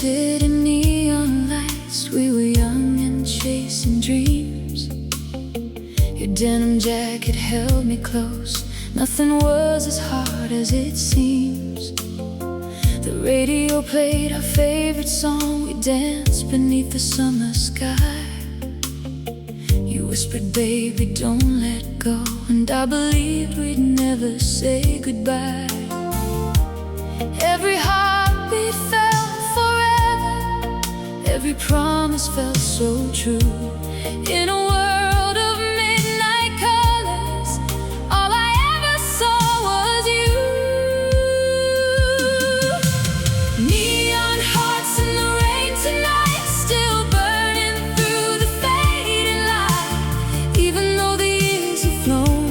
Twisted in neon lights, we were young and chasing dreams. Your denim jacket held me close. Nothing was as hard as it seems. The radio played our favorite song. We danced beneath the summer sky. You whispered, baby, don't let go. And I believed we'd never say goodbye. Every heartbeat felt forever. Every promise felt so true. In a world of midnight colors, all I ever saw was you. Neon hearts in the rain tonight, still burning through the fading light. Even though the years have flown,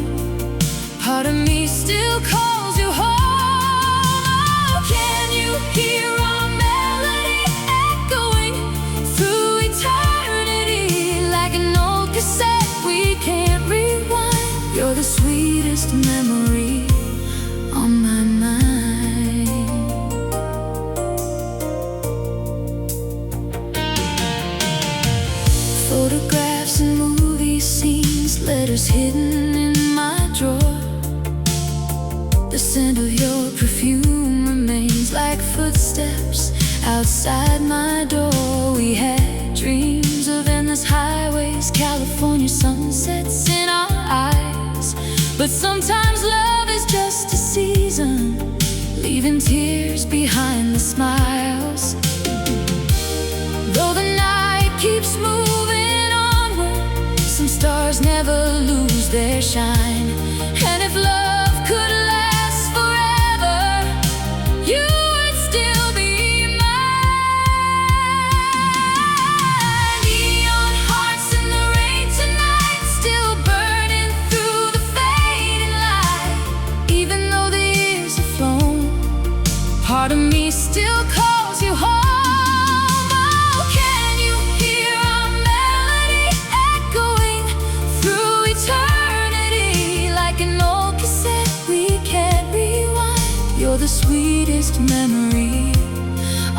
part of me still calls you home. Oh, can you hear our melody echoing through eternity? Like an old cassette we can't rewind. You're the sweetest memory on my mind. Photographs and movie scenes, letters hidden in my drawer. The scent of your perfume remains like footsteps outside my door. We had dreams of endless highways, California sunsets in our eyes. But sometimes love is just a season, leaving tears behind the smiles. Though the night keeps moving onward, some stars never lose their shine. And if love could last forever, you would still be mine. Neon hearts in the rain tonight, still burning through the fading light. Even though the years have flown, part of me still calls you home. Oh, can you hear our melody echoing through eternity? Like an old cassette we can't rewind. You're the sweetest memory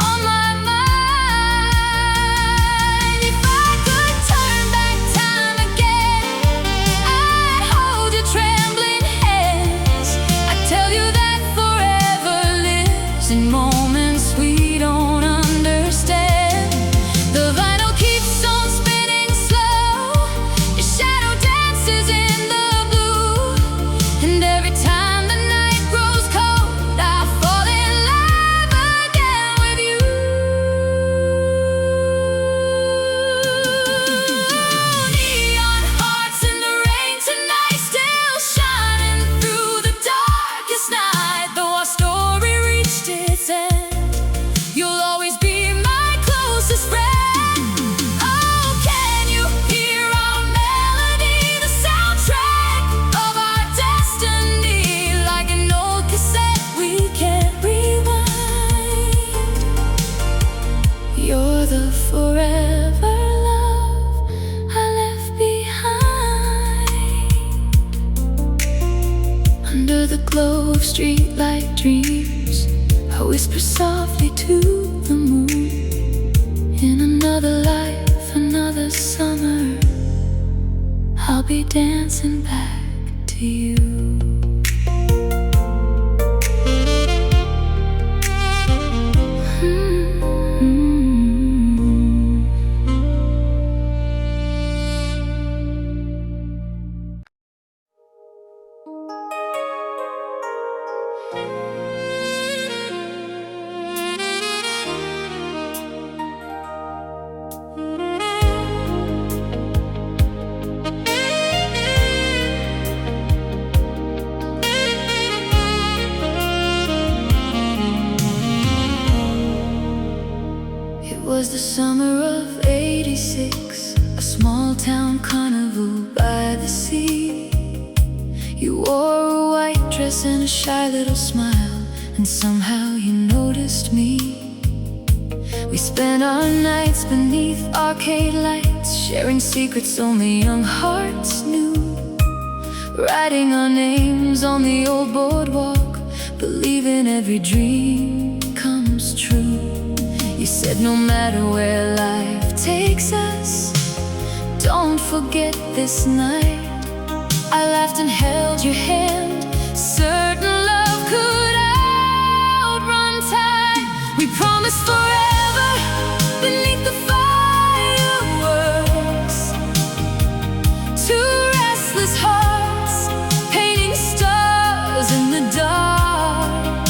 on my mind. If I could turn back time again, I'd hold your trembling hands. I'd tell you that forever lives in moments we don't understand. The vinyl keeps on spinning slow, your shadow dances in the blue. And every time the night grows cold, I fall in love again with you. Neon hearts in the rain tonight, still shining through the darkest night. Though our story reached its end, you'll always be my closest friend. Oh, can you hear our melody, the soundtrack of our destiny? Like an old cassette we can't rewind. You're the forever love I left behind. Under the glow of streetlight dreams, I whisper softly to the moon. In another life, another summer, I'll be dancing back to you. It was the summer of '86, a small town carnival by the sea. You wore a white dress and a shy little smile, and somehow you noticed me. We spent our nights beneath arcade lights, sharing secrets only young hearts knew. Writing our names on the old boardwalk, believing every dream comes true. You said no matter where life takes us, don't forget this night. I laughed and held your hand, certain love could outrun time. We promised forever beneath the fireworks, two restless hearts painting stars in the dark.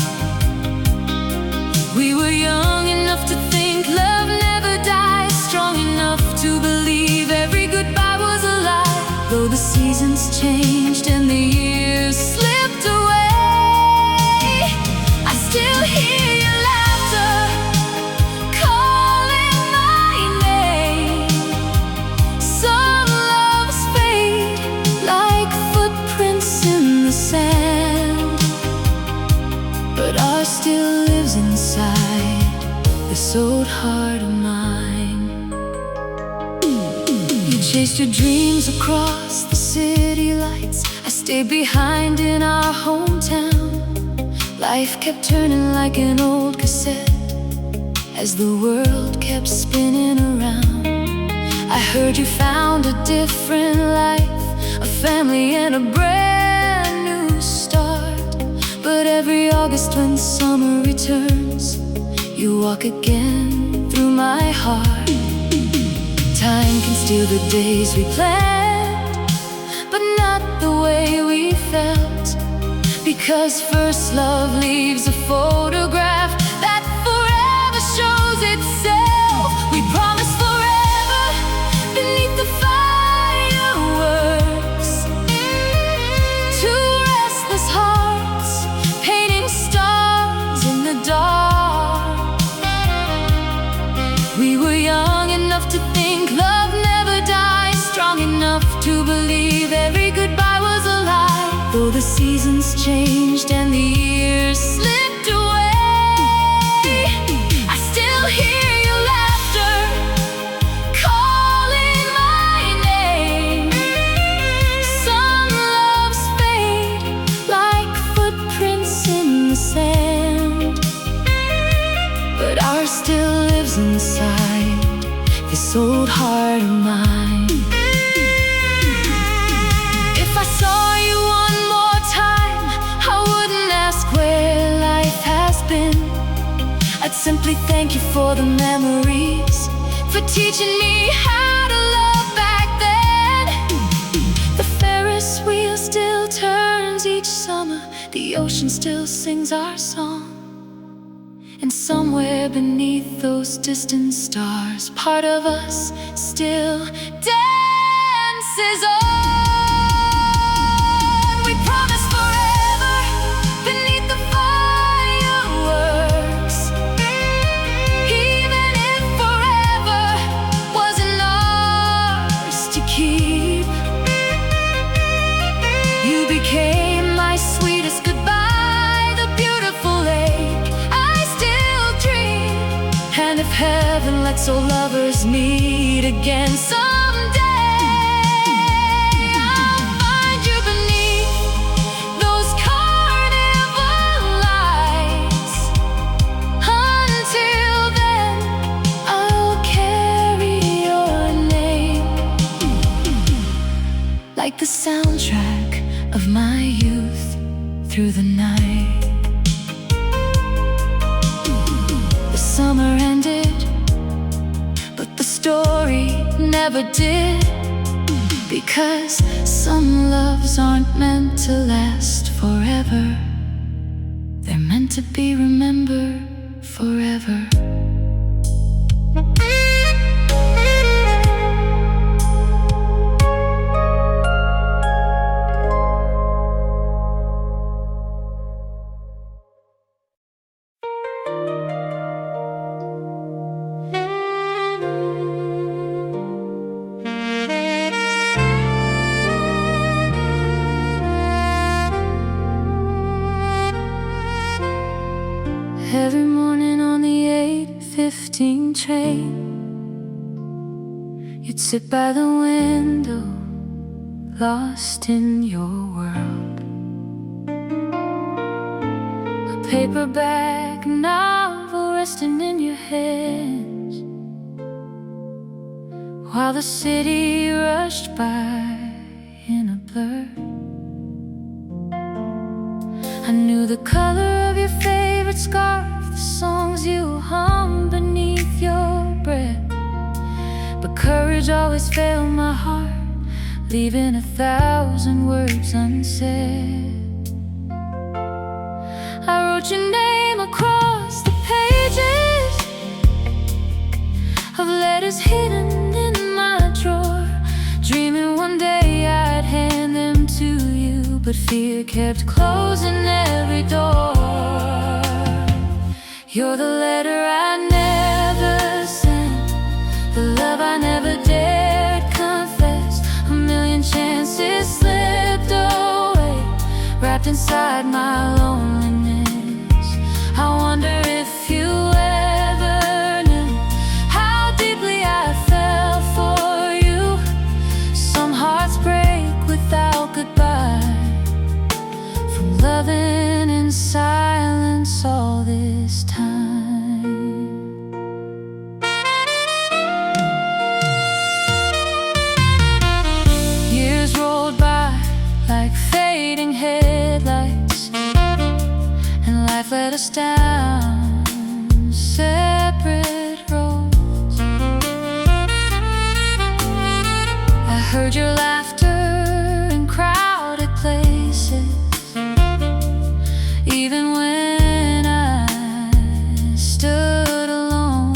We were young enough to think love never dies, strong enough to believe every goodbye was a lie. Though the seasons changed and the years slipped away, I still hear your laughter calling my name. Some loves fade like footprints in the sand, but ours still lives inside this old heart of mine. You chased your dreams across the city lights, I stayed behind in our hometown. Life kept turning like an old cassette as the world kept spinning around. I heard you found a different life, a family and a brand new start. But every August when summer returns, you walk again through my heart. Time can steal the days we planned, but not the way we felt. Because first love leaves a photograph that forever shows itself. We promised forever beneath the fireworks, two restless hearts painting stars in the dark. We were young enough to think love never dies, strong enough to believe every goodbye was a lie. Though the seasons changed and the years slipped away, I still hear your laughter calling my name. Some loves fade like footprints in the sand, but ours still lives inside this old heart of mine. If I saw you one more time, I wouldn't ask where life has been. I'd simply thank you for the memories, for teaching me how to love back then. The Ferris wheel still turns each summer, the ocean still sings our song. And somewhere beneath those distant stars, part of us still dances on. We promised forever beneath the fireworks, even if forever wasn't ours to keep. You became my sweetest goodbye, the beautiful lake I still dream. And if heaven lets all lovers meet again someday, I'll find you beneath those carnival lights. Until then, I'll carry your name like the soundtrack of my youth through the night. The summer ended, but the story never did. Because some loves aren't meant to last forever, they're meant to be remembered forever. Every morning on the 8:15 train, you'd sit by the window, lost in your world. A paperback novel resting in your hand, while the city rushed by in a blur. I knew the color of your favorite scarf, the songs you hum beneath your breath. But courage always failed my heart, leaving 1,000 words unsaid. I wrote your name across the pages of letters hidden in my drawer, dreaming one day I'd hand them to you, but fear kept closing every door. You're the letter I never sent, the love I never dared confess. A million chances slipped away, wrapped inside my loneliness. I wonder if you ever knew how deeply I fell for you. Some hearts break without goodbye, from loving in silence all this time. Years rolled by like fading headlights, and life led us down separate roads. I heard your laughter in crowded places, even when I stood alone.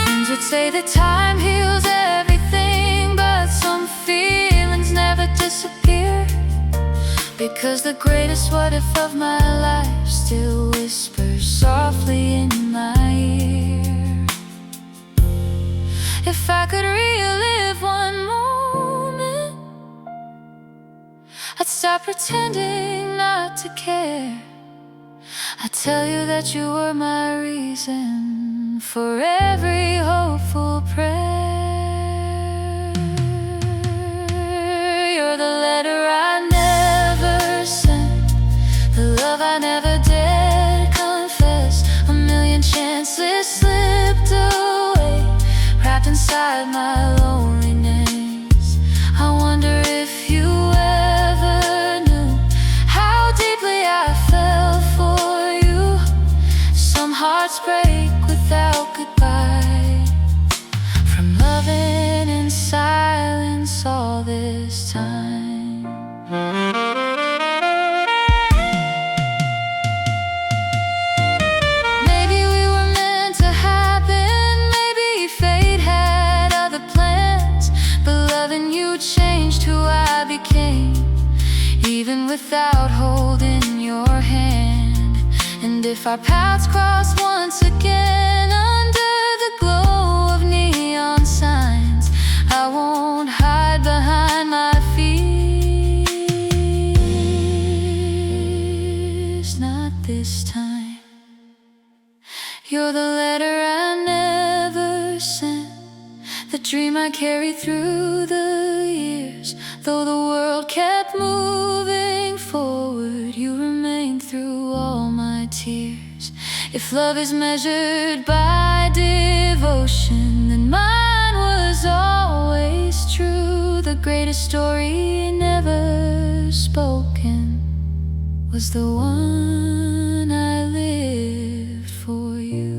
Friends would say that time heals everything, but some feelings never disappear, because the greatest what if of my life still whispers softly in my ear. If I could relive one moment, I'd stop pretending not to care. I'd tell you that you were my reason for every hopeful prayer. You're the letter I never sent, the love I never dared confess. A million chances slipped away, wrapped inside my loneliness. I wonder if you ever knew how deeply I fell for you. Some hearts break without goodbye, from loving in silence all this time. Maybe we were meant to happen, maybe fate had other plans, but loving you changed who I became, even without holding your hand. And if our paths cross once again under the glow of neon signs, I won't hide behind my fears, not this time. You're the letter I never sent, the dream I carried through the years. Though the world kept moving forward, you remained through all my tears. If love is measured by devotion, then mine was always true. The greatest story never spoken was the one I lived for you.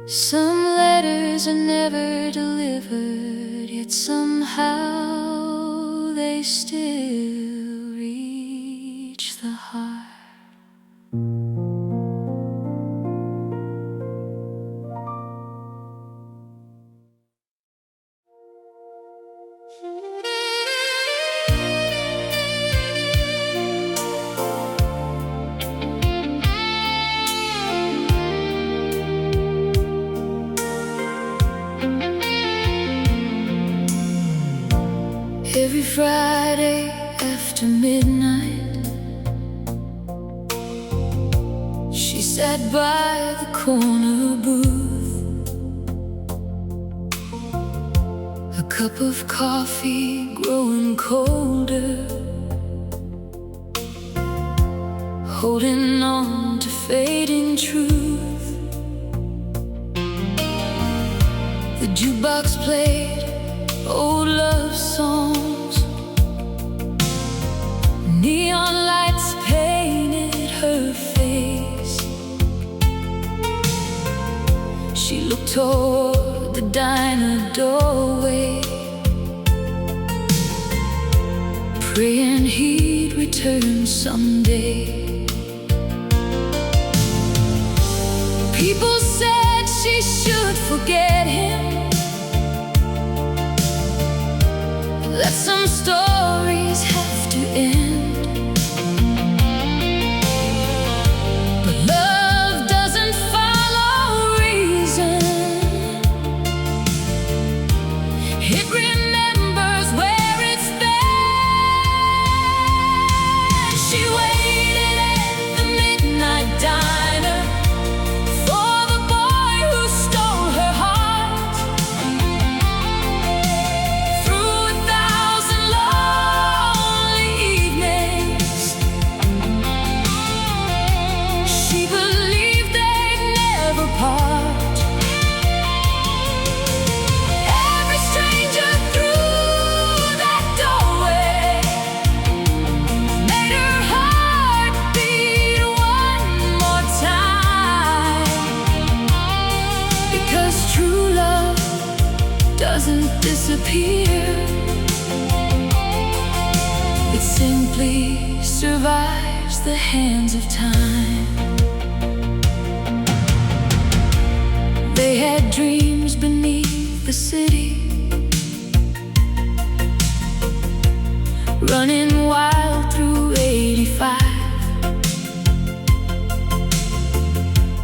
Some letters are never delivered, yet somehow they still reach the heart. Every Friday after midnight, she sat by the corner booth, a cup of coffee growing colder, holding on to fading truth. The jukebox played old love songs. Neon lights painted her face. She looked toward the diner doorway, praying he'd return someday. People said she should forget him, that some stories have to end. But love doesn't follow reason. It remembers where it's been. She waited at the midnight diner for the boy who stole her heart. Through 1,000 lonely evenings, she believed they'd never part. Every stranger through that doorway made her heart beat one more time. Because true love doesn't disappear, it simply survives the hands of time. They had dreams beneath the city, running wild through 85.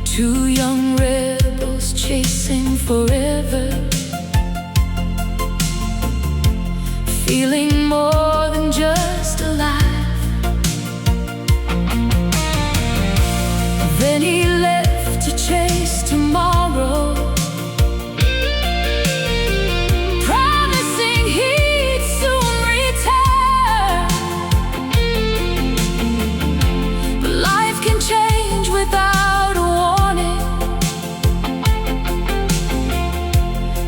Two young rebels chasing forever, feeling more than just alive. Then he left to chase tomorrow, promising he'd soon return. But life can change without a warning,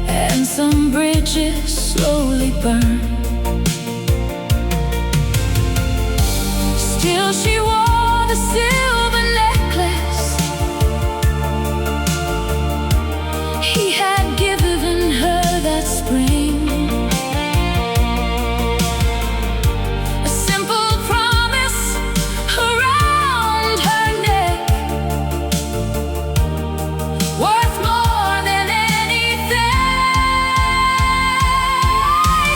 and some bridges slowly burn. Still she wore the silver necklace he had given her that spring. A simple promise around her neck, worth more than anything.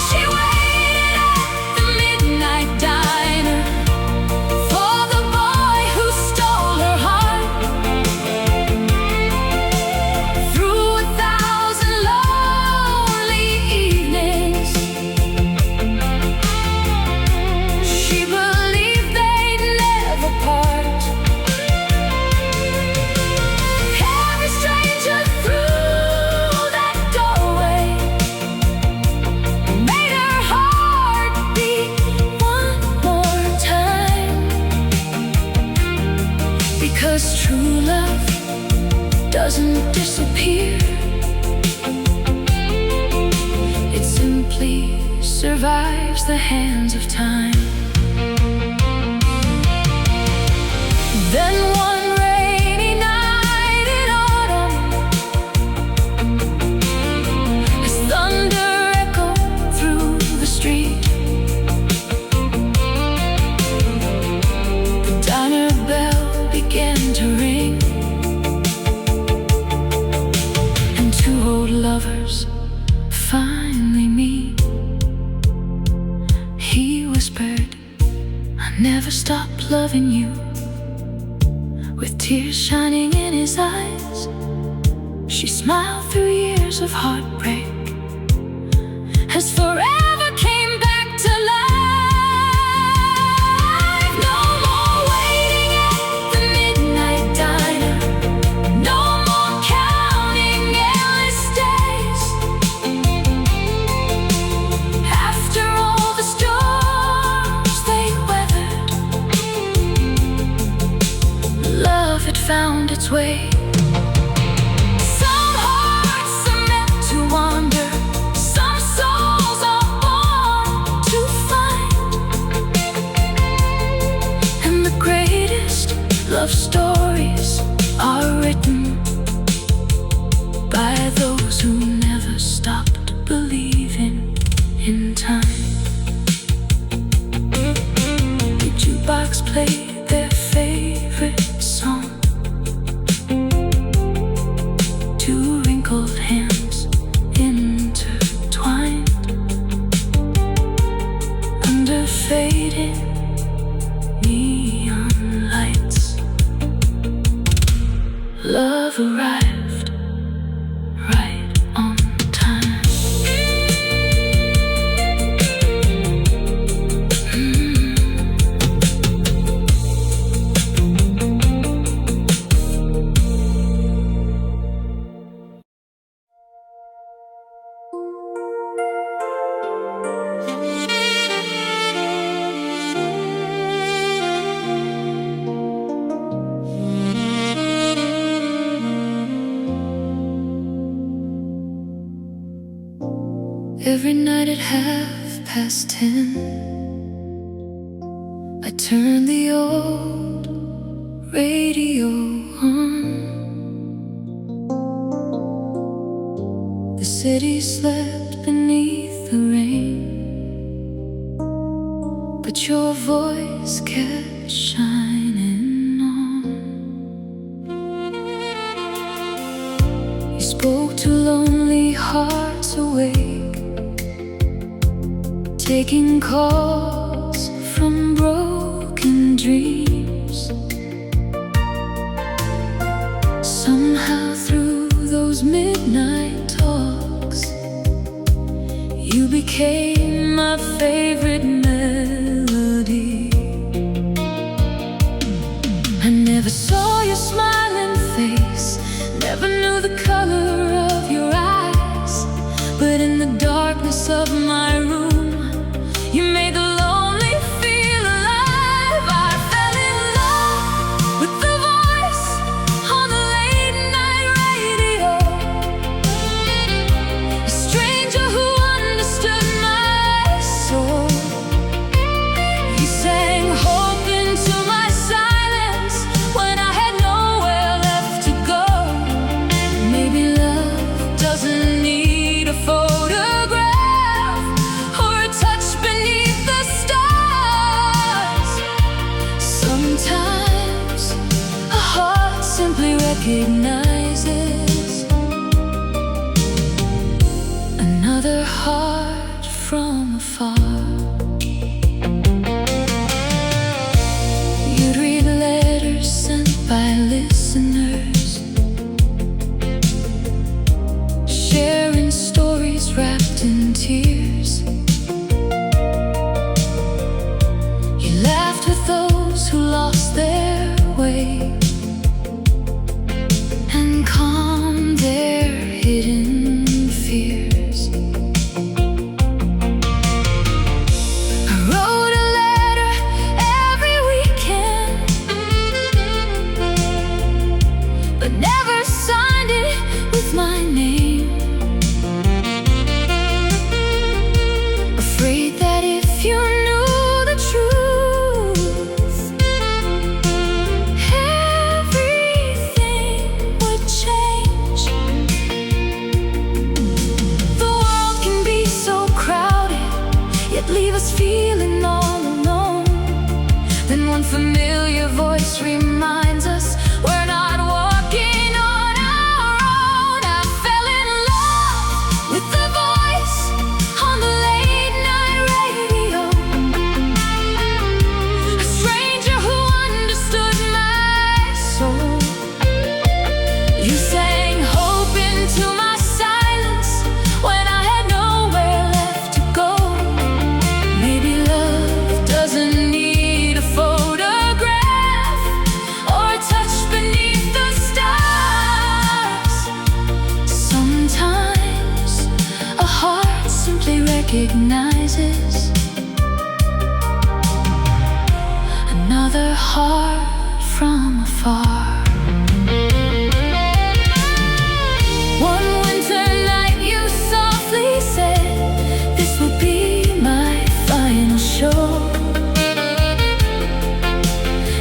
She waited at the midnight diner for the boy who stole her heart. Through 1,000 lonely evenings, she believed they'd never part. Every stranger through that doorway made her heart beat one more time. Because true love doesn't disappear, it simply survives the hands of time. Then one rainy night in autumn, as thunder echoed through the street, the diner bell began to ring, and two old lovers finally meet. He whispered, "I never stopped loving you." With tears shining in his eyes, she smiled through years of heartbreak, as forever came back to life. No more waiting at the midnight diner, no more counting endless days. After all the storms they weathered, love had found its way. Some hearts are meant to wander, Every night at 10:30, I turn the old radio on. The city slept beneath the rain, but your voice kept shining on. You spoke to lonely hearts awake, taking calls from broken dreams. Somehow through those midnight talks, you became my favorite melody. I never saw your smiling face, never knew the color of your eyes, but in the darkness of my room, you made the lonely feel alive. I fell in love with the voice on the late night radio, a stranger who understood my soul. You sang hope into my silence when I had nowhere left to go. Maybe love doesn't need a photograph or a touch beneath the stars. Sometimes a heart simply recognizes another heart from afar. You'd read letters sent by listeners, sharing stories wrapped in tears. You laughed with those who lost their way and calmed their hidden fears. I wrote a letter every weekend, but never signed it with my name. Afraid that if you knew the truth, everything would change. The world can be so crowded, yet leave us feeling all alone. Then one familiar voice reminds us we're not walking on our own. I fell in love with the voice on the late night radio, a stranger who understood my soul. You sang hope into my silence when I had nowhere left to go. Maybe love doesn't need a photograph or a touch beneath the stars. Sometimes a heart simply recognizes another heart from afar. One winter night you softly said, "This will be my final show."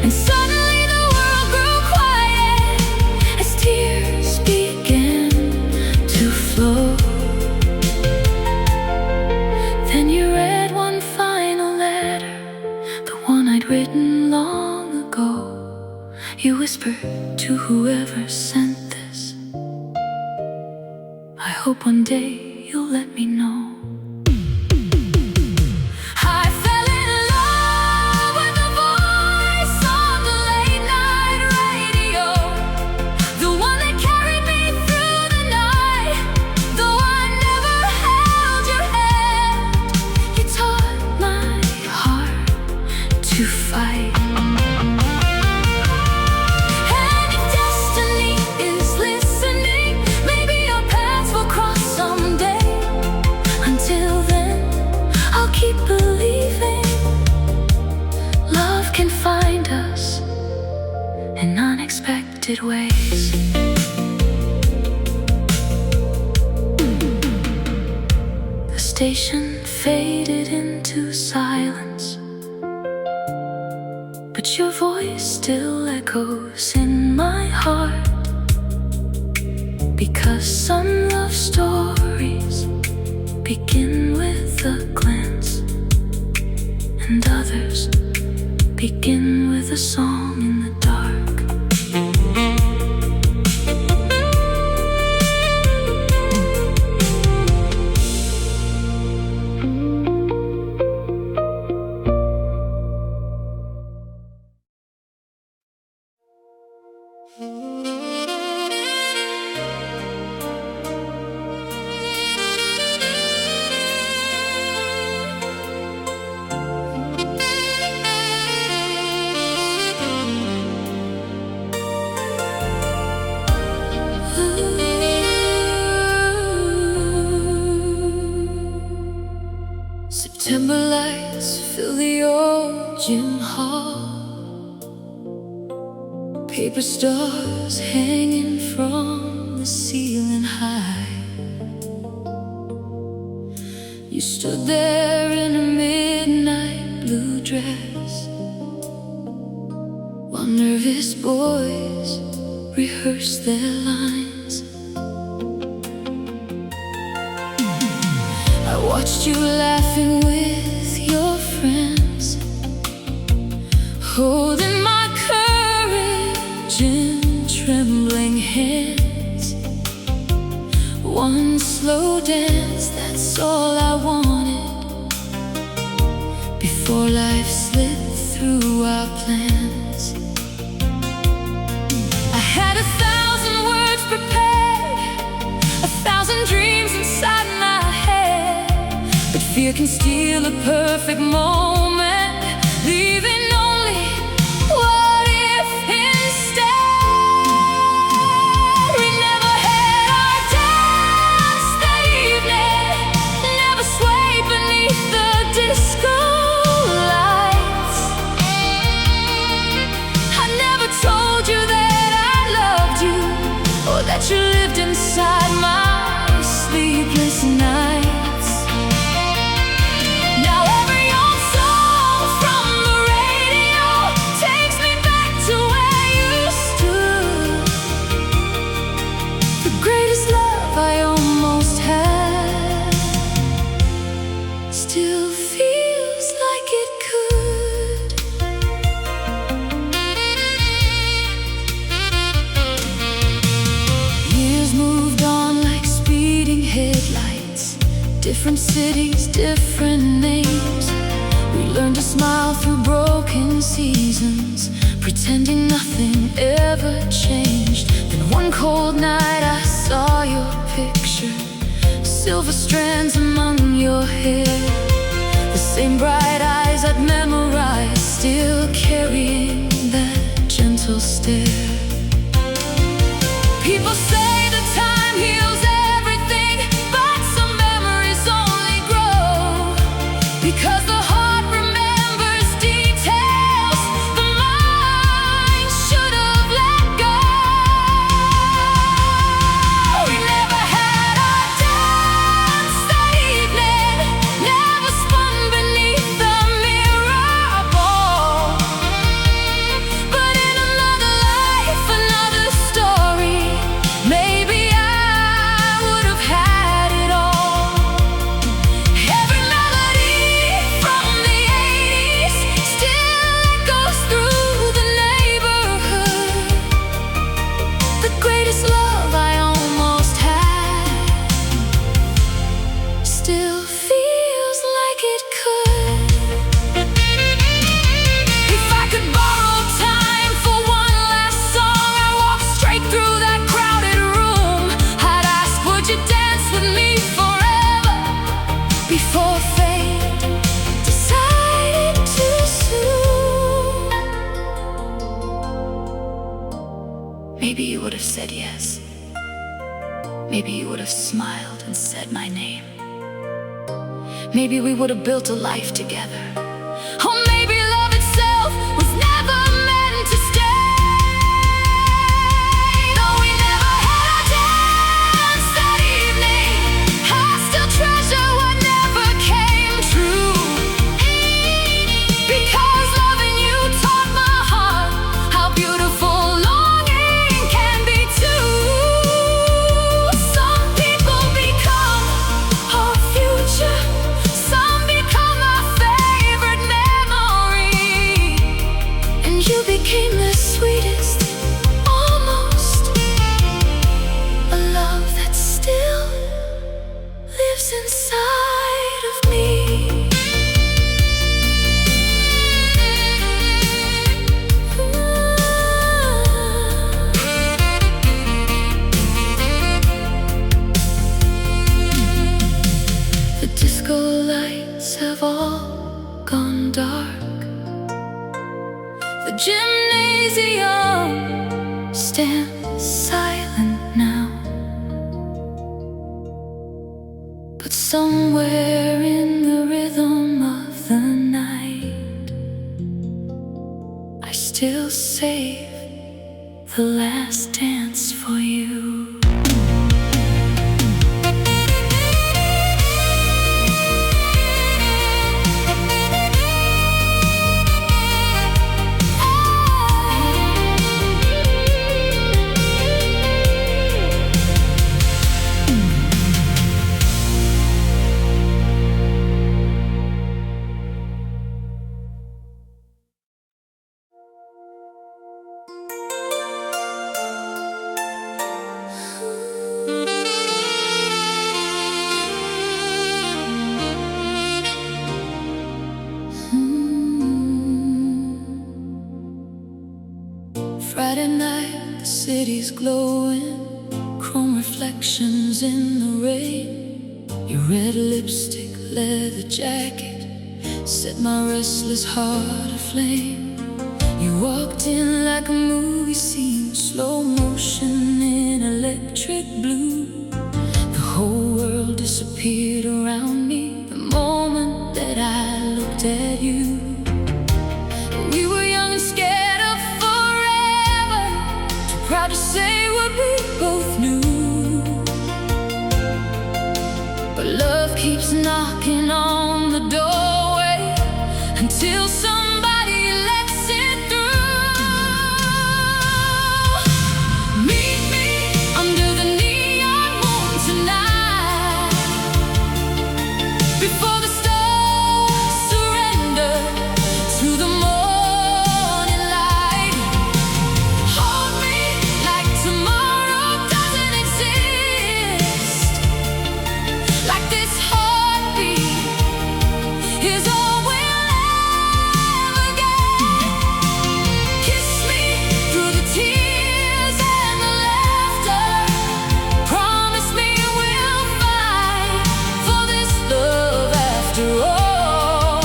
And suddenly the world grew quiet as tears began to flow. Then you read one final letter, the one I'd written long ago. You whispered to whoever sent this, "I hope one day you'll let me know." I fell in love with the voice on the late night radio, the one that carried me through the night. Though I never held your hand, you taught my heart to fight. And if destiny is listening, maybe our paths will cross someday. Until then, I'll keep believing love can find us in unexpected ways. station faded into silence, but your voice still echoes in my heart. Because some love stories begin with a glance, and others begin with a song in the dark. September lights fill the old gym hall, paper stars hanging from the ceiling high. You stood there in a midnight blue dress, while nervous boys rehearsed their lines. I watched you laughing with your friends, holding my courage in trembling hands. One slow dance, that's all I wanted, before life slipped through our plans. I had 1,000 words prepared, 1,000 dreams inside my head, but fear can steal a perfect moment, leaving only what if instead. We never had our dance that evening, never swayed beneath the disco lights. I never told you that I loved you, or that you lived inside my sleepless nights. Still feels like it could. Years moved on like speeding headlights, different cities, different names. We learned to smile through broken seasons, pretending nothing ever changed. Then one cold night I saw your picture, silver strands among your hair, the same bright eyes I'd memorized, still carrying that gentle stare. People say that time heals everything, but some memories only grow, because the heart remembers details the mind should have let go. We never had our dance that evening, never spun beneath the mirror ball. But in another life, another story, maybe I would have had it all. Every melody from the 80s still echoes through the neighborhood. The greatest love I almost had still feels like it could. If I could borrow time for one last song, I'd walk straight through that crowded room. I'd ask, would you dance with me forever, before fate decided too soon? Maybe you would have said yes. Maybe you would have smiled and said my name. Maybe we would have built a life together. Or maybe love itself was never meant to stay. Though we never had our dance that evening, I still treasure what never peace inside of me. The disco lights have all gone dark. The gymnasium stands silent now. But somewhere in the rhythm of the night, I still save the last dance for you. Friday night, the city's glowing, chrome reflections in the rain. Your red lipstick, leather jacket set my restless heart aflame. You walked in like a movie scene, slow motion in electric blue. The whole world disappeared around me the moment that I looked at you. We were young and scared of forever, too proud to say what we both knew. But love keeps knocking on the doorway until somebody lets it through. Meet me under the neon moon tonight, before the stars surrender to the morning light. Hold me like tomorrow doesn't exist, like this heartbeat is all we'll ever get. Kiss me through the tears and the laughter. Promise me we'll fight for this love after all.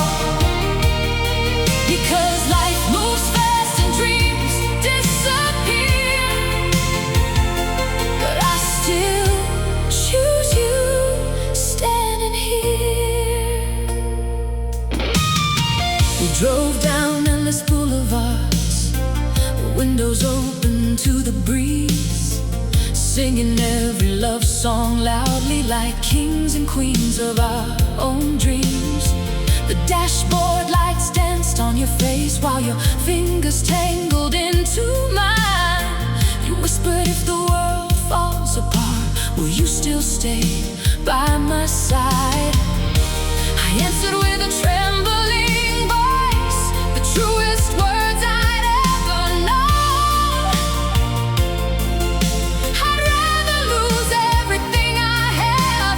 Because life moves fast and dreams disappear, but I still choose you standing here. We drove down endless boulevards, windows open to the breeze, singing every love song loudly like kings and queens of our own dreams. The dashboard lights danced on your face while your fingers tangled into mine. You whispered, if the world falls apart, will you still stay by my side? I answered with a trembling voice, the truest words I'd ever known. I'd rather lose everything I have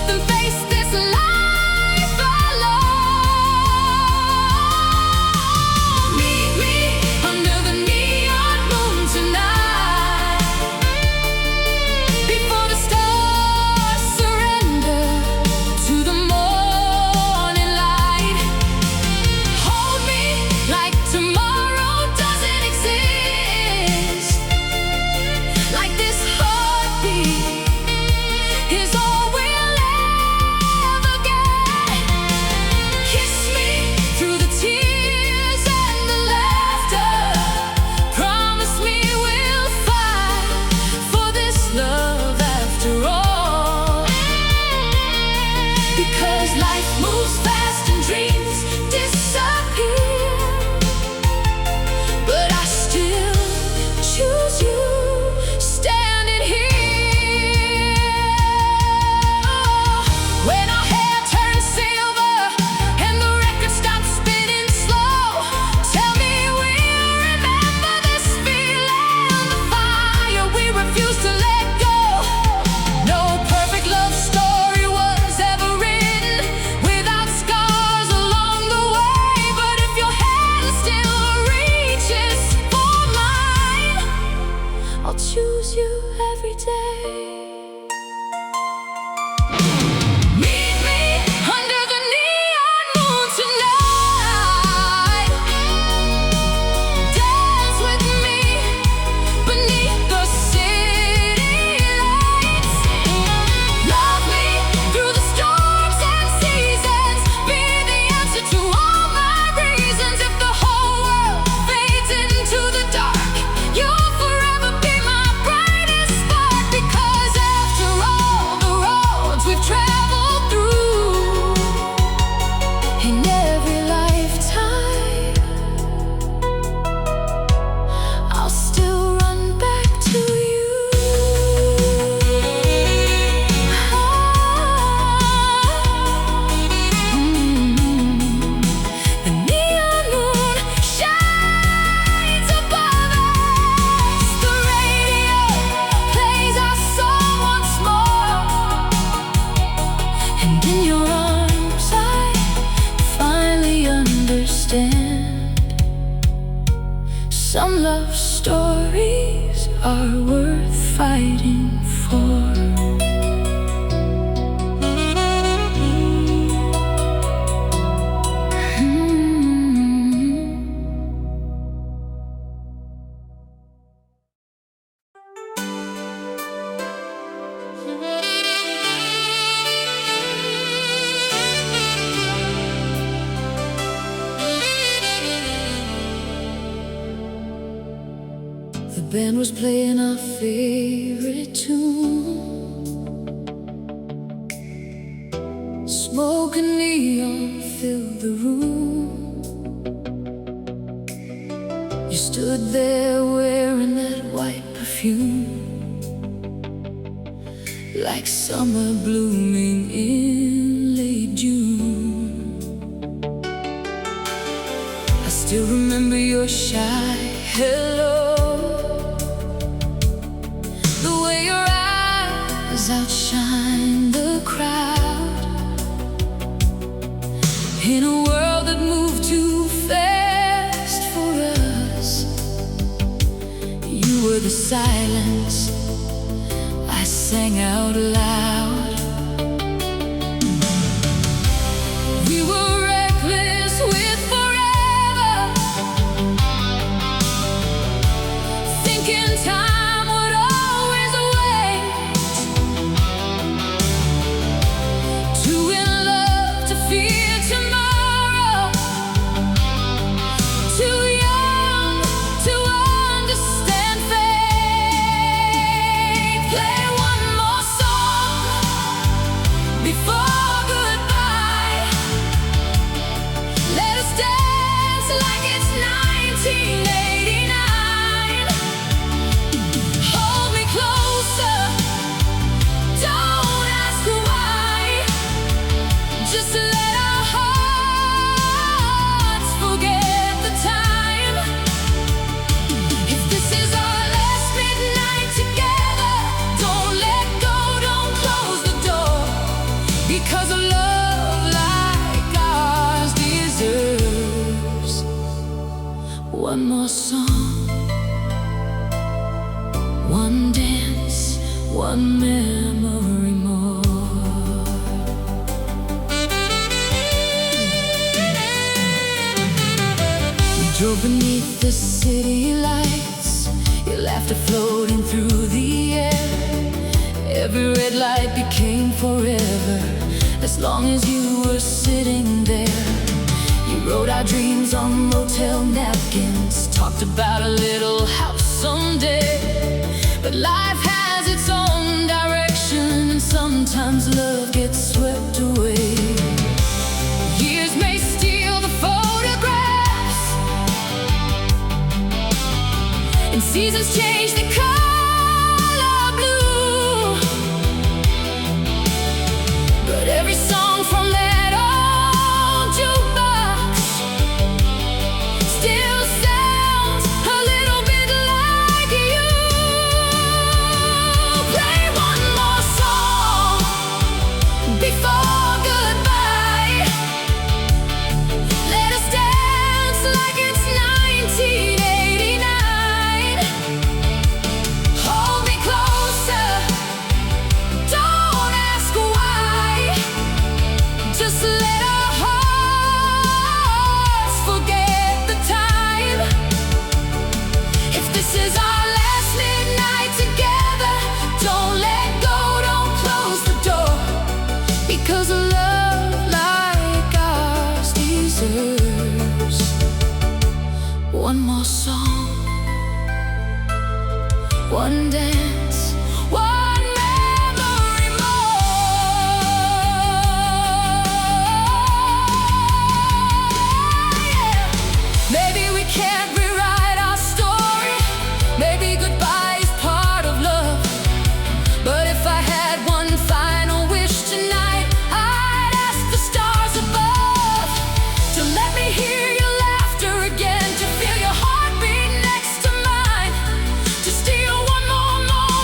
than face this life alone. Meet me under the neon moon tonight, before the stars surrender to the morning light. Hold me like tomorrow doesn't exist, like this heartbeat is all we'll ever get. Kiss me through the tears and the laughter. Promise me we'll fight for this love after all. Because life moves fast and dreams disappear, but I still choose you standing here. When our hair turns silver and the record stops spinning slow, tell me we'll remember this feeling, the fire we refuse to let go. No perfect love story was Some love stories are worth fighting for. The band was playing our favorite tune. Smoke and neon filled the room. You stood there wearing that white perfume, like summer blooming in late June. I still remember your shy hello, outshine the crowd. In a world that moved too fast for us, you were the silence I sang out loud. We were reckless with forever, thinking time one more song, one dance, one memory more. We drove beneath the city lights, your laughter floating through the air. Every red light became forever, as long as you were sitting there. You wrote our dreams on motel napkins, talked about a little house someday. But life has its own direction, and sometimes love gets swept away. Years may steal the photographs, and seasons change the color blue. But every song from that one more song, one dance, one memory more. Yeah. Maybe we can't rewrite our story, maybe goodbye is part of love. But if I had one final wish tonight, I'd ask the stars above to let me hear your laughter again, to feel your heartbeat next to mine, to steal one more moment.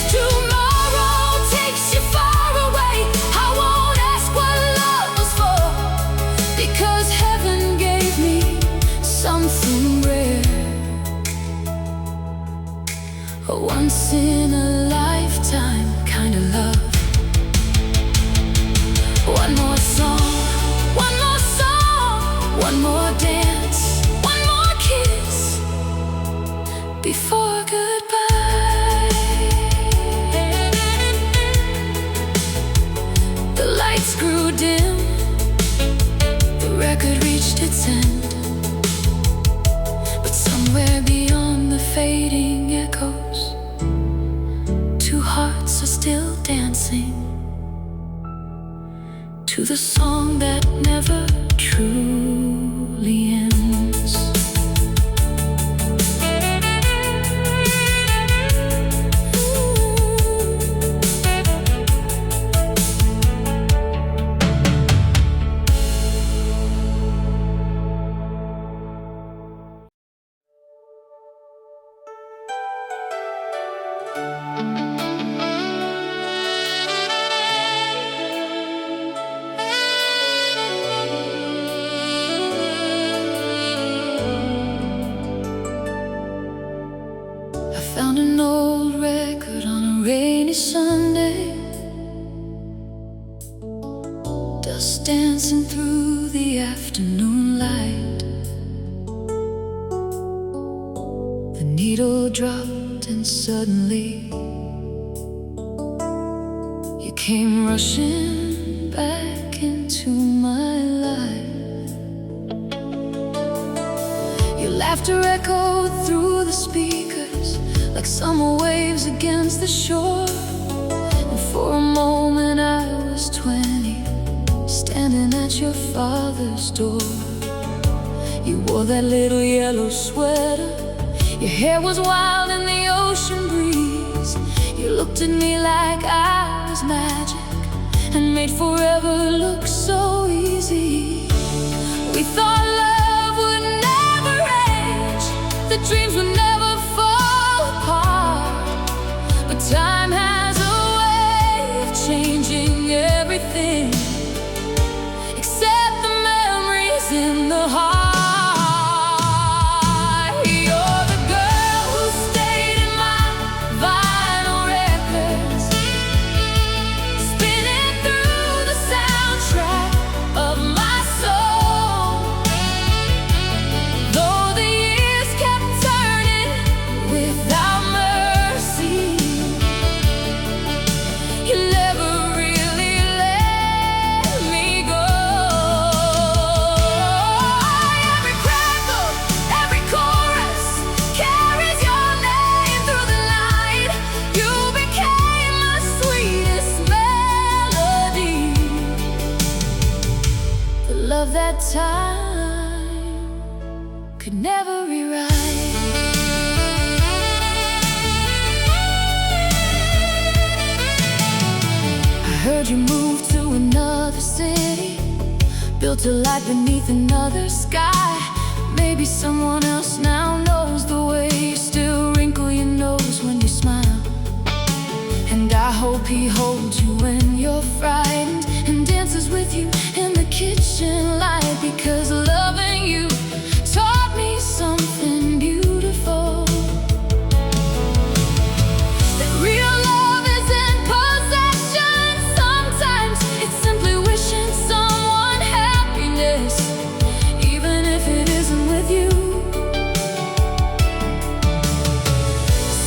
If tomorrow takes you far away, I won't ask what love was for, because heaven gave me something rare, a once-in-a-lifetime kind of love. One more song, one more song, one more dance, one more kiss before goodbye. The lights grew dim, the record reached its end, but somewhere beyond the fading echoes, two hearts are still dancing to the song that never truly ends. Found an old record on a rainy Sunday, dust dancing through the afternoon light. The needle dropped and suddenly you came rushing back into my life. Your laughter echoed through the speakers like summer waves against the shore. And for a moment I was 20, standing at your father's door. You wore that little yellow sweater, your hair was wild in the ocean breeze. You looked at me like I was magic and made forever look so easy. We thought love would never age, that dreams would never fall apart, but time has a way of changing everything, except the memories in the heart. You're the girl who stayed in my vinyl records, spinning through the soundtrack of my soul. Though the years kept turning without mercy, you never really let me go. Every crackle, every chorus carries your name through the night. You became my sweetest melody, the love that time could never rewrite. I heard you moved to another city, built a life beneath another sky. Maybe someone else now knows the way you still wrinkle your nose when you smile. And I hope he holds you when you're frightened and dances with you in the kitchen light, because loving you taught me something beautiful, that real love isn't possession. Sometimes it's simply wishing someone happiness, even if it isn't with you.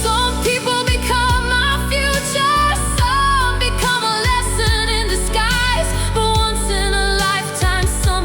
Some people become my future, some become a lesson in disguise, but once in a lifetime, some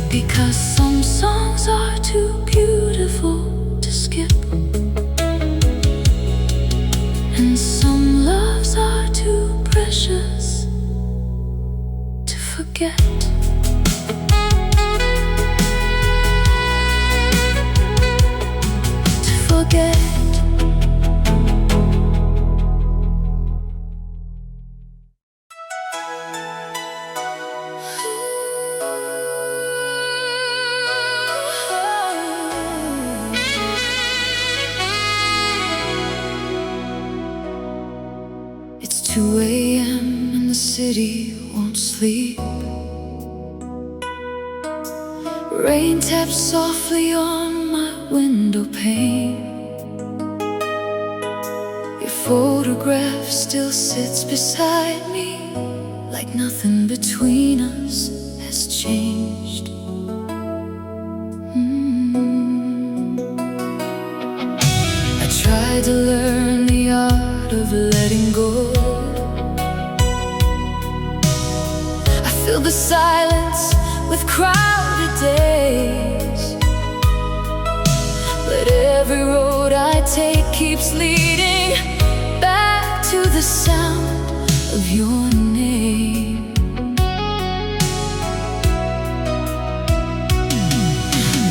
Because some songs are too beautiful to skip, and some loves are too precious to forget. To forget. It's 2 a.m. and the city won't sleep. Rain taps softly on my window pane. Your photograph still sits beside me, like nothing between us has changed. I tried to learn the art of letting go. I filled the silence with crowded days, but every road I take keeps leading back to the sound of your name.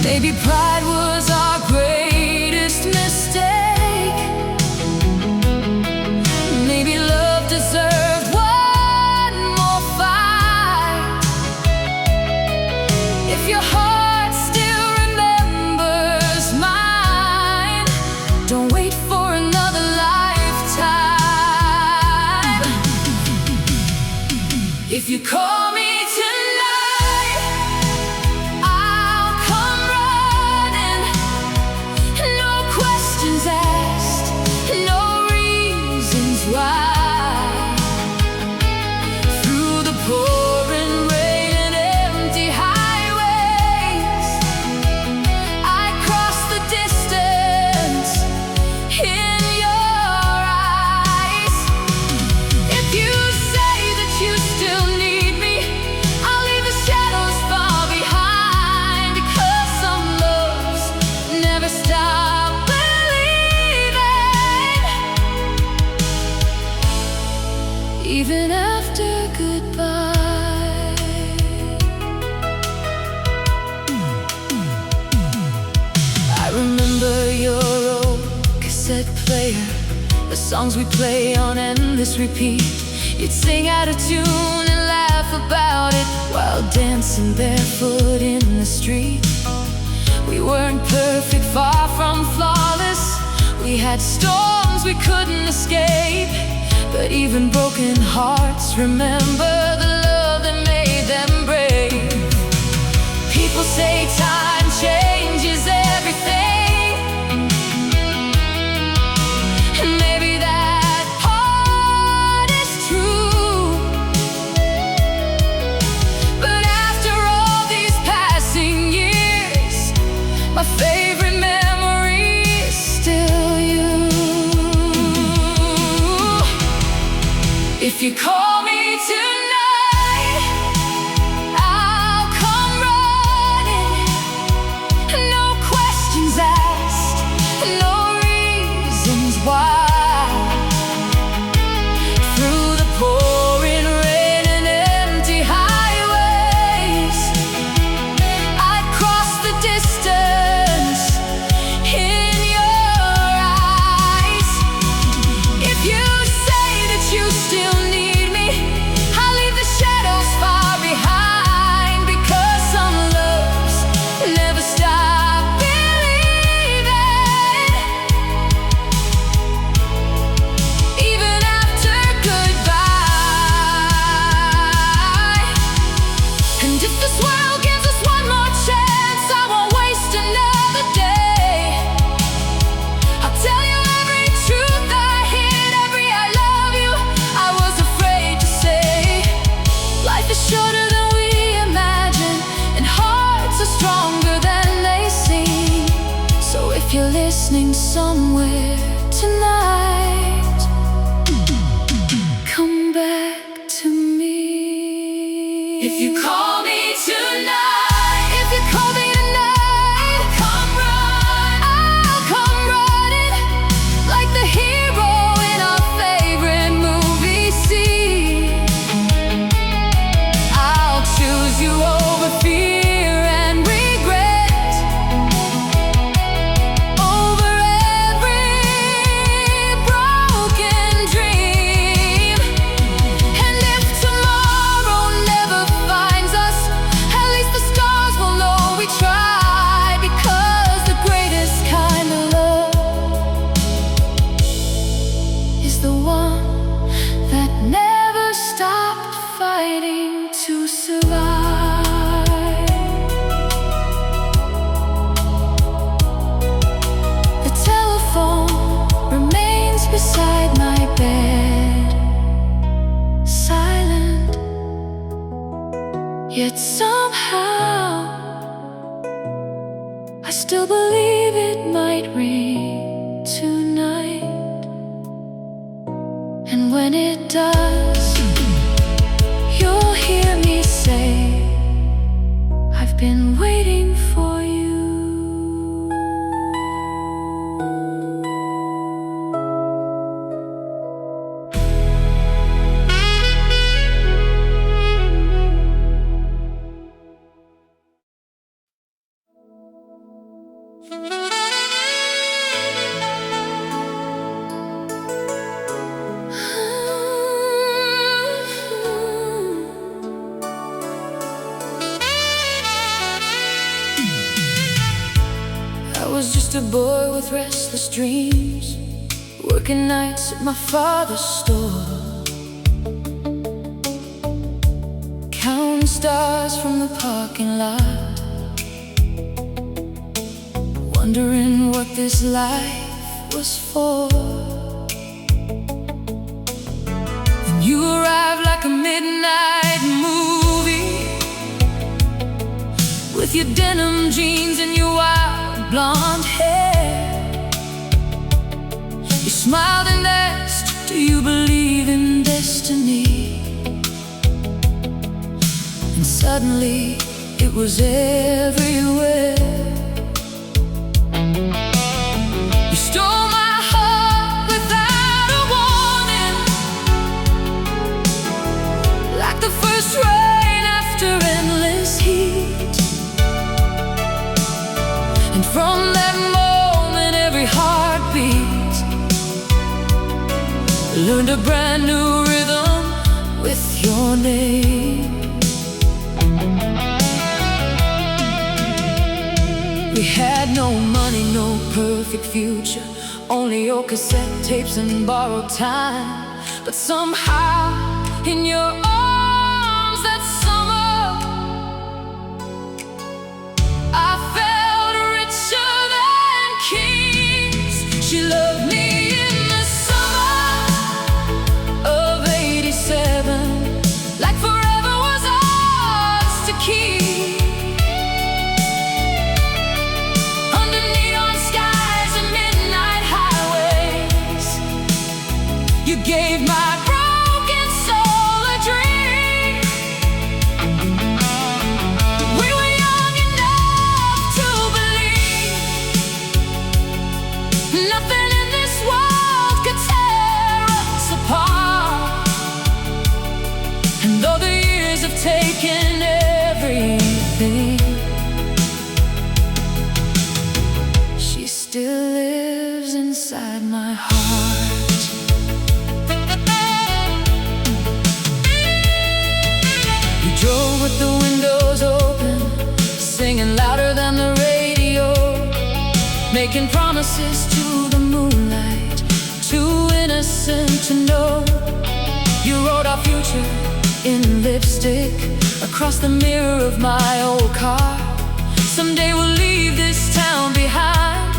Maybe pride was our greatest mistake. Maybe love deserved one more fight. If your heart still remembers mine, don't wait for another lifetime. If you call me tonight, I'll come running. No questions asked, no reasons why. Through the pouring rain and empty highways, I cross the distance in your eyes. If you say that you still need me, I'll leave the shadows far behind. Because some loves never stop believing, even after goodbye. I remember your old cassette player, the songs we play on endless repeat. You'd sing out of tune and laugh about it while dancing barefoot in the street. We weren't perfect, far from flawless. We had storms we couldn't escape, but even broken hearts remember the love that made them brave. People say time changes everything, and maybe that part is true. But after all these passing years, my favorite memory is still you. If you call me tonight, I'll come running. No questions asked, no reasons why. Through the pouring rain and empty highways, I cross the distance in your eyes. If you say that you still need me, I'll leave the shadows far behind. Because some loves never stop believing, even after goodbye. And if this world gives us one more chance, I won't waste another day. I'll tell you every truth I hid, every I love you I was afraid to say. Life is shorter than we imagine, and hearts are stronger than they seem. So if you're listening somewhere tonight, come back to me. If you call me tonight, if Yet somehow I still believe it might rain tonight. And when it does, you'll hear me say, I've been waiting for you. I was just a boy with restless dreams, working nights at my father's store, counting stars from the parking lot, wondering what this life was for. And you arrived like a midnight movie, with your denim jeans and your wild blonde hair. You smiled and asked, do you believe in destiny? And suddenly it was everywhere. You stole my heart without a warning, like the first rain after endless heat. And from that moment every heartbeat learned a brand new rhythm with your name. We had no money, no perfect future, only your cassette tapes and borrowed time. But somehow in your arms that summer I felt richer than kings. She loved me in the summer of '87, like forever was ours to keep. Under neon skies and midnight highways, you gave my broken soul a dream. We were young enough to believe nothing in this world could tear us apart. And though the years have taken everything, she still lives inside my heart. You drove with the windows open, singing louder than the radio, making promises to the moonlight, too innocent to know. You wrote our future in lipstick across the mirror of my old car. Someday we'll leave this town behind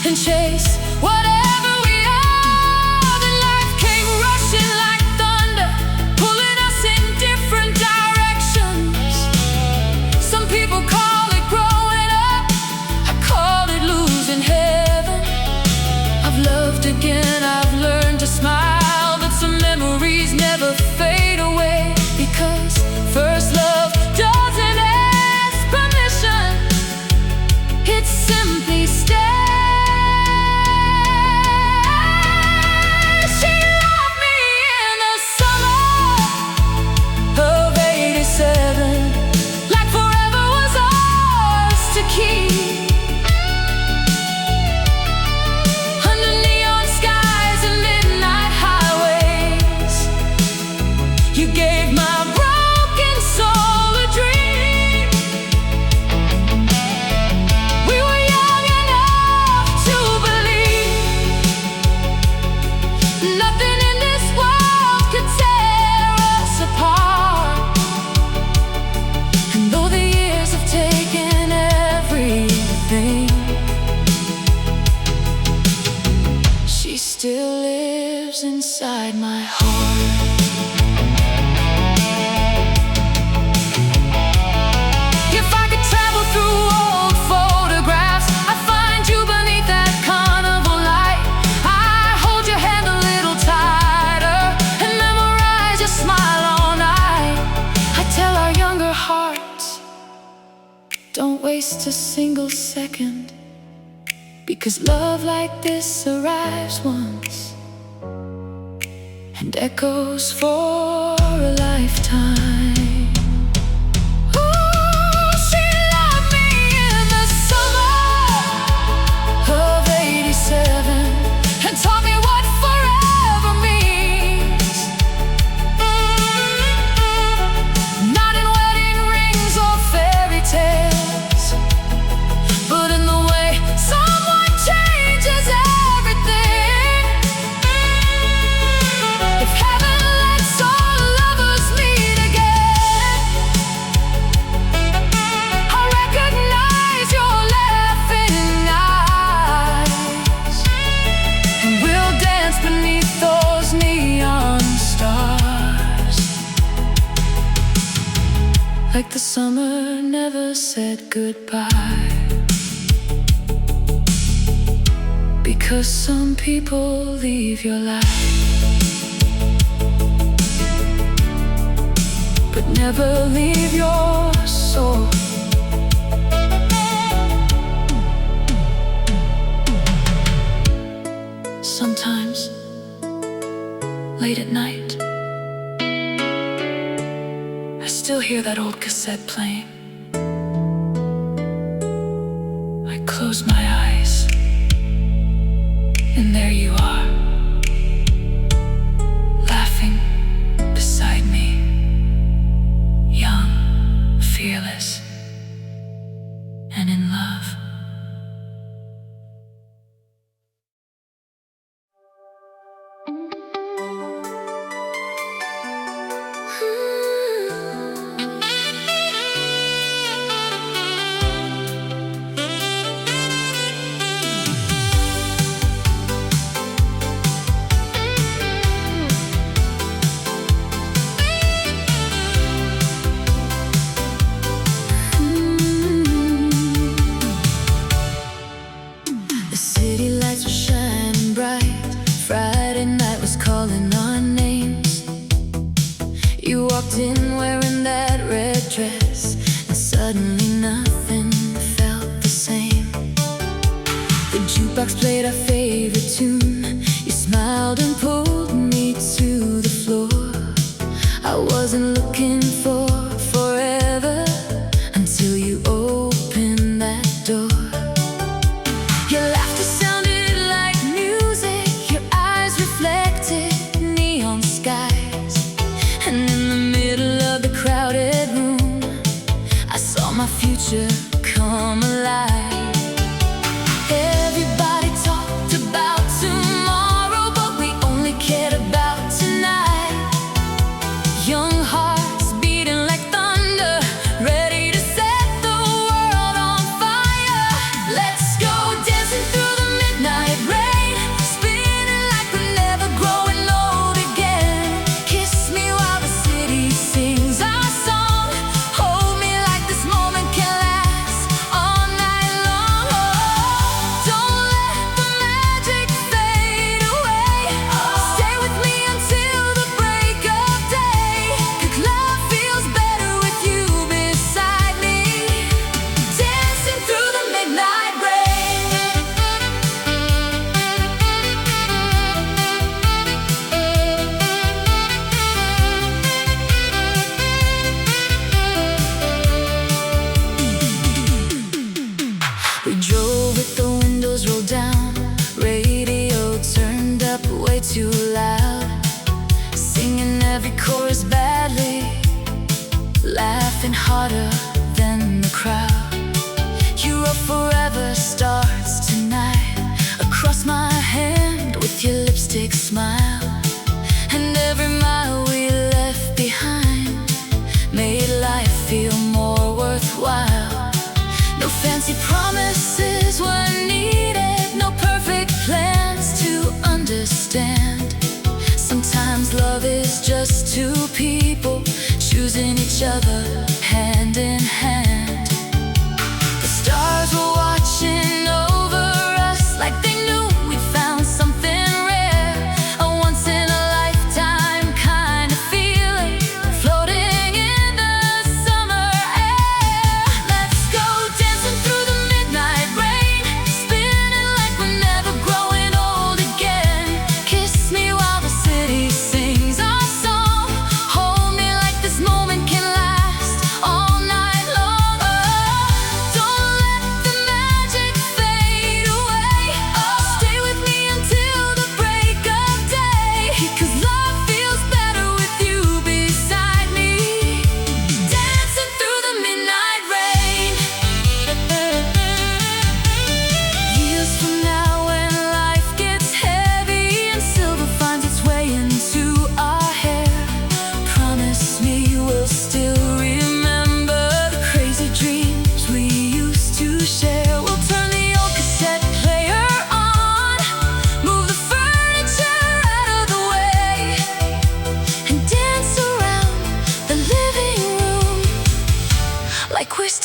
and chase whatever we are. Then life came rushing like thunder, pulling us in different directions. Some people call it growing up, I call it losing heaven. I've loved again, I've learned to smile, but some memories never fade away, because first love doesn't ask permission, it simply stays. Don't waste a single second, because love like this arrives once and echoes for a lifetime. Ooh, she loved me in the summer of '87 and taught me what forever means. Not in wedding rings or fairy tales, but in the way someone changes everything. If heaven lets all lovers meet again, I recognize your laughing eyes, and we'll dance beneath those neon stars, like the summer never said goodbye. Because some people leave your life, but never leave your soul. Sometimes, late at night, I still hear that old cassette playing. I close my eyes, and there you are, laughing beside me, young, fearless, and in love. The city lights were shining bright. Friday night was calling our names. You walked in wearing that red dress, and suddenly nothing felt the same. The jukebox played our favorite tune. You smiled and pulled me to the floor. I wasn't looking for forever until you opened that door. Your laughter sounded like music, your eyes reflected neon skies, and in the middle of the crowded room, I saw my future come alive. Everybody talked about tomorrow, but we only cared about tonight. Young hearts beating like thunder, ready to set the world on fire. Let's go dancing through the midnight rain, spinning like we're never growing old again. Kiss me while the city sings our song. Hold me like this moment can last all night long. Oh, don't let the magic fade away. Stay with me until the break of day. 'Cause love feels better with you beside me, dancing through the midnight rain. We drove with the windows rolled down, radio turned up way too loud, singing every chorus badly, laughing harder than the crowd. You wrote forever starts tonight across my hand with your lipstick smile, and every mile we left behind made life feel more worthwhile. No fancy promises were needed, no perfect plans to understand. Sometimes love is just two people choosing each other hand in hand. The stars were watching over us like they knew we found something rare, a once in a lifetime kind of feeling, floating in the summer air. Let's go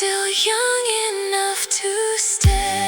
still young enough to stay.